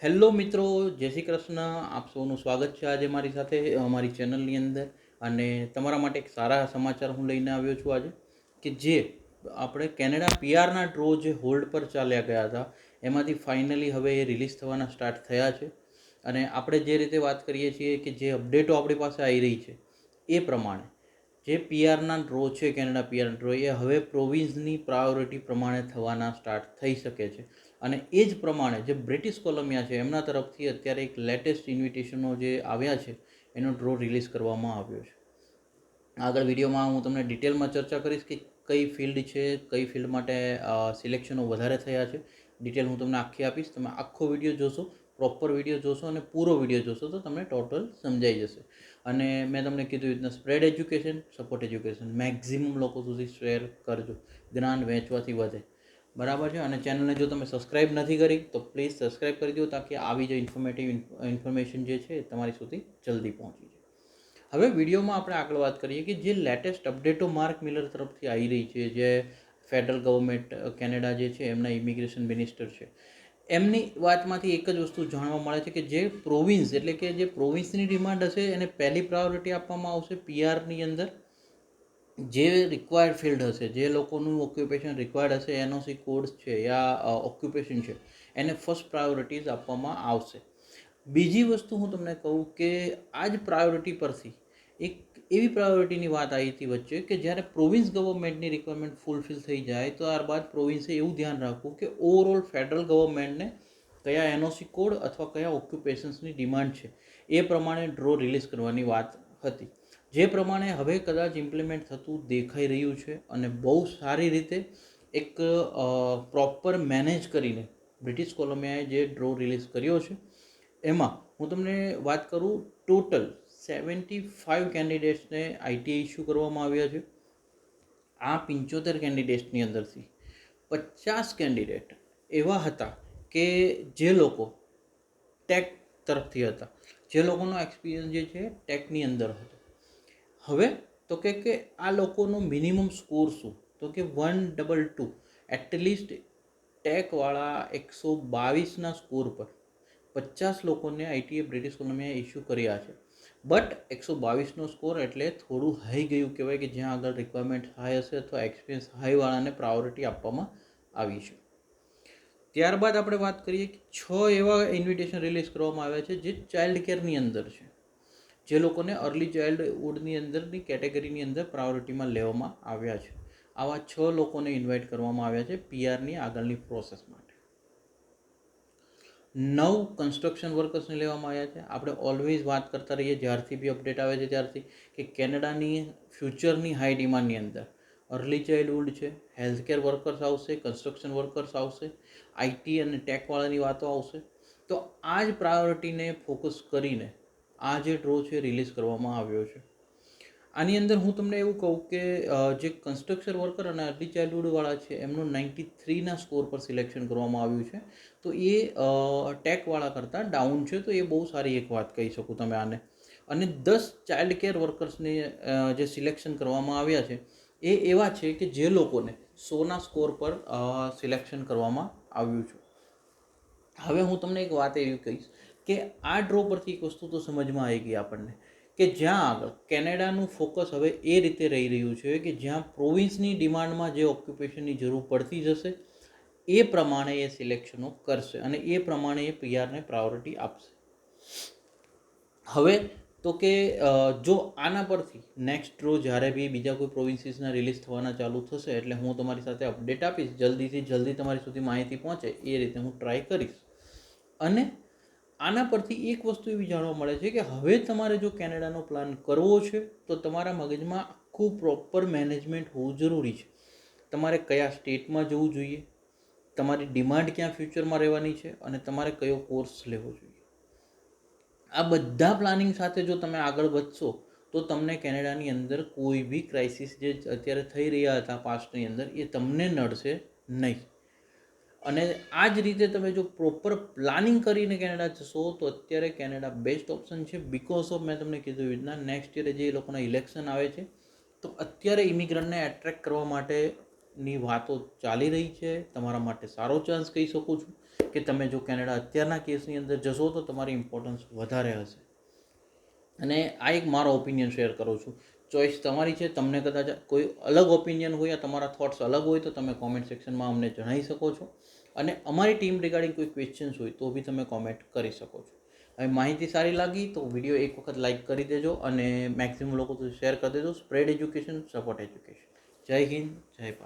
Hello મિત્રો, જય શ્રી કૃષ્ણ. આપ સૌનું સ્વાગત છે આજે મારી સાથે અમારી ચેનલની અંદર. અને તમારા માટે એક સારા સમાચાર હું લઈને આવ્યો છું આજે, કે જે આપણે કેનેડા પીઆરના ડ્રો જે હોલ્ડ પર ચાલ્યા ગયા હતા એમાંથી ફાઇનલી હવે એ રિલીઝ થવાના સ્ટાર્ટ થયા છે. અને આપણે જે રીતે વાત કરીએ છીએ કે જે અપડેટો આપણી પાસે આવી રહી છે એ પ્રમાણે જે પીઆરના ડ્રો છે, કેનેડા પીઆરના ડ્રો, એ હવે પ્રોવિન્સની પ્રાયોરિટી પ્રમાણે થવાના સ્ટાર્ટ થઈ શકે છે. અને એ જ પ્રમાણે જે બ્રિટિશ કોલંબિયા છે એમના તરફથી અત્યારે એક લેટેસ્ટ ઇન્વિટેશનો જે આવ્યા છે એનો ડ્રો રિલીઝ કરવામાં આવ્યો છે. આગળ વિડીયોમાં હું તમને ડિટેલમાં ચર્ચા કરીશ કે કઈ ફિલ્ડ છે, કઈ ફિલ્ડ માટે સિલેક્શનો વધારે થયા છે. ડિટેલ હું તમને આખી આપીશ. તમે આખો વિડીયો જોશો, પ્રોપર વિડીયો જોશો અને પૂરો વિડીયો જોશો તો તમને ટોટલ સમજાઈ જશે. અને મેં તમને કીધું રીતના spread education, support education maximum લોકો સુધી શેર કરજો. જ્ઞાન વહેંચવાથી વધે, બરાબર છે. અને ચેનલને જો તમે સબસ્ક્રાઇબ નથી કરી તો પ્લીઝ સબસ્ક્રાઇબ કરી દો, તાકી આવી જે ઇન્ફોર્મેશન જે છે તમારી સુધી જલ્દી પહોંચી જાય. હવે વિડીયોમાં આપણે આગળ વાત કરીએ કે જે લેટેસ્ટ અપડેટો માર્ક મિલર તરફથી આવી રહી છે, જે ફેડરલ ગવર્મેન્ટ કેનેડા જે છે એમના ઇમિગ્રેશન મિનિસ્ટર છે, એમની વાતમાંથી એક જ વસ્તુ જાણવા મળે છે કે જે પ્રોવિન્સ એટલે કે જે પ્રોવિન્સની ડિમાન્ડ હશે એને પહેલી પ્રાયોરિટી આપવામાં આવશે. પીઆરની અંદર જે રિક્વાયર્ડ ફિલ્ડ હશે, જે લોકોનું ઓક્યુપેશન રિક્વાયર્ડ હશે, એનઓસી કોડ્સ છે યા ઓક્યુપેશન છે, એને ફર્સ્ટ પ્રાયોરિટીઝ આપવામાં આવશે. બીજી વસ્તુ હું તમને કહું કે આ જ પ્રાયોરિટી પરથી એક એવી પ્રાયોરિટીની વાત આવી હતી વચ્ચે કે જ્યારે પ્રોવિન્સ ગવર્મેન્ટની રિક્વાયરમેન્ટ ફૂલફિલ થઈ જાય તો ત્યારબાદ પ્રોવિન્સે એવું ધ્યાન રાખવું કે ઓવરઓલ ફેડરલ ગવર્મેન્ટને કયા એનઓસી કોડ અથવા કયા ઓક્યુપેશન્સની ડિમાન્ડ છે એ પ્રમાણે ડ્રો રિલીઝ કરવાની વાત હતી. જે પ્રમાણે હવે કદાચ ઇમ્પ્લિમેન્ટ થતું દેખાઈ રહ્યું છે અને બહુ સારી રીતે એક પ્રોપર મેનેજ કરીને બ્રિટિશ કોલંબિયાએ જે ડ્રો રિલીઝ કર્યો છે એમાં હું તમને વાત કરું, ટોટલ 75 કેન્ડિડેટ્સને આઈટીઆઈ ઇસ્યુ કરવામાં આવ્યા છે. આ 75 કેન્ડિડેટ્સની અંદરથી 50 કેન્ડિડેટ એવા હતા કે જે લોકો ટેક તરફથી હતા, જે લોકોનો એક્સપિરિયન્સ જે છે ટેકની અંદર હતો. હવે તો કે આ લોકોનો મિનિમમ સ્કોર શું, તો કે 122 એટલીસ્ટ ટેકવાળા 122ના સ્કોર પર 50 લોકોને આઈટીએ બ્રિટિશ કોલંબિયાએ ઇસ્યુ કર્યા છે. બટ 122નો સ્કોર એટલે થોડું હાઈ ગયું કહેવાય, કે જ્યાં આગળ રિક્વાયરમેન્ટ હાઈ હશે અથવા એક્સપિરિયન્સ હાઈવાળાને પ્રાયોરિટી આપવામાં આવી છે. ત્યારબાદ આપણે વાત કરીએ કે 6 એવા ઇન્વિટેશન રિલીઝ કરવામાં આવ્યા છે જે ચાઇલ્ડ કેરની અંદર છે, જે લોકોને અર્લી ચાઇલ્ડહુડની અંદરની કેટેગરીની અંદર પ્રાયોરિટીમાં લેવામાં આવ્યા છે. આવા 6 લોકોને ઇન્વાઇટ કરવામાં આવ્યા છે પીઆરની આગળની પ્રોસેસ માટે. 9 કન્સ્ટ્રક્શન વર્કર્સને લેવામાં આવ્યા છે. આપણે ઓલવેઝ વાત કરતા રહીએ જ્યારથી બી અપડેટ આવે છે ત્યારથી, કે કેનેડાની ફ્યુચરની હાઈ ડિમાન્ડની અંદર અર્લી ચાઇલ્ડહુડ છે, હેલ્થકેર વર્કર્સ આવશે, કન્સ્ટ્રક્શન વર્કર્સ આવશે, આઈટી અને ટેકવાળાની વાતો આવશે. તો આ જ પ્રાયોરિટીને ફોકસ કરીને આ જે ડ્રો છે રિલીઝ કરવામાં આવ્યો છે. આની અંદર હું તમને એવું કહું કે જે કન્સ્ટ્રક્શન વર્કર અને અર્લી ચાઇલ્ડહુડવાળા છે એમનું 93ના સ્કોર પર સિલેક્શન કરવામાં આવ્યું છે. તો એ ટેકવાળા કરતાં ડાઉન છે, તો એ બહુ સારી એક વાત કહી શકું તમે આને. અને 10 ચાઇલ્ડ કેર વર્કર્સને જે સિલેક્શન કરવામાં આવ્યા છે એ એવા છે કે જે લોકોને 100ના સ્કોર પર સિલેક્શન કરવામાં આવ્યું છે. હવે હું તમને એક વાત એવી કહીશ કે આ ડ્રો પરથી એક વસ્તુ તો સમજમાં આવી ગઈ આપણને, કે જ્યાં આગળ કેનેડાનું ફોકસ હવે એ રીતે રહી રહ્યું છે કે જ્યાં પ્રોવિન્સની ડિમાન્ડમાં જે ઓક્યુપેશનની જરૂર પડતી જશે એ પ્રમાણે એ સિલેક્શનો કરશે અને એ પ્રમાણે એ પીઆરને પ્રાયોરિટી આપશે. હવે તો કે જો આના પરથી નેક્સ્ટ ડ્રો જ્યારે બી બીજા કોઈ પ્રોવિન્સીસના રિલીઝ થવાના ચાલુ થશે એટલે હું તમારી સાથે અપડેટ આપીશ. જલ્દીથી જલ્દી તમારી સુધી માહિતી પહોંચે એ રીતે હું ટ્રાય કરીશ. અને આના પરથી એક વસ્તુ એવી જાણવા મળે છે કે હવે તમારે જો કેનેડાનો પ્લાન કરવો છે તો તમારા મગજમાં આખું પ્રોપર મેનેજમેન્ટ હોવું જરૂરી છે. તમારે કયા સ્ટેટમાં જવું જોઈએ, તમારી ડિમાન્ડ ક્યાં ફ્યુચરમાં રહેવાની છે અને તમારે કયો કોર્સ લેવો જોઈએ. આ બધા પ્લાનિંગ સાથે જો તમે આગળ વધશો તો તમને કેનેડાની અંદર કોઈ બી ક્રાઇસિસ જે અત્યારે થઈ રહ્યા હતા પાસ્ટની અંદર એ તમને નડશે નહીં. અને આ જ રીતે તમે જો પ્રોપર પ્લાનિંગ કરીને કેનેડા જશો તો અત્યારે કેનેડા બેસ્ટ ઓપ્શન છે. બિકોઝ ઓફ મેં તમને કીધું એવી રીતના નેક્સ્ટ યરે જે લોકોના ઇલેક્શન આવે છે તો અત્યારે ઇમિગ્રન્ટને એટ્રેક્ટ કરવા માટેની વાતો ચાલી રહી છે. તમારા માટે સારો ચાન્સ કહી શકું છું કે તમે જો કેનેડા અત્યારના કેસની અંદર જશો તો તમારી ઇમ્પોર્ટન્સ વધારે હશે. અને આ એક મારો ઓપિનિયન શેર કરું છું. ચોઈસ તમારી છે. તમને કદાચ કોઈ અલગ ઓપિનિયન હોય યા તમારા થોટ્સ અલગ હોય તો તમે કોમેન્ટ સેક્શનમાં અમને જણાવી શકો છો. અને અમારી ટીમ રિગાર્ડિંગ કોઈ ક્વેશ્ચન્સ હોય તો બી તમે કોમેન્ટ કરી શકો છો. હવે માહિતી સારી લાગી તો વિડીયો એક વખત લાઇક કરી દેજો અને મેક્સિમમ લોકો સુધી શેર કરી દેજો. Spread education, support education. જય હિન્દ, જય ભારત.